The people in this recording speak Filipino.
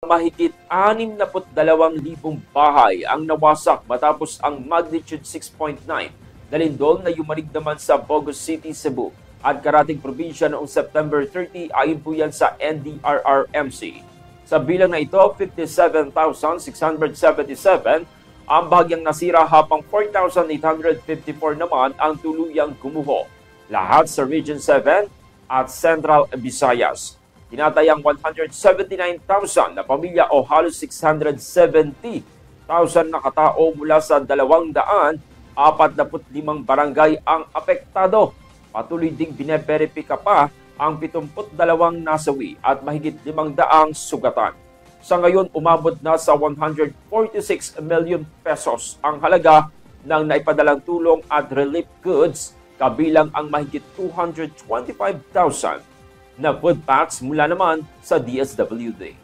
Mahigit 62,000 bahay ang nawasak matapos ang magnitude 6.9 na lindol na yumanig naman sa Bogo City, Cebu at Karatig Probinsya noong September 30 ayon po yan sa NDRRMC. Sa bilang na ito, 57,677 ang bahagyang nasira habang 4,854 naman ang tuluyang gumuho. Lahat sa Region 7 at Central Visayas. Tinatayang 179,000 na pamilya o halos 670,000 na katao mula sa 245 barangay ang apektado. Patuloy ding bineberipika pa ang 72 nasawi at mahigit 500 sugatan. Sa ngayon, umabot na sa 146 million pesos ang halaga ng naipadalang tulong at relief goods, kabilang ang mahigit 225,000 na food packs mula naman sa DSWD.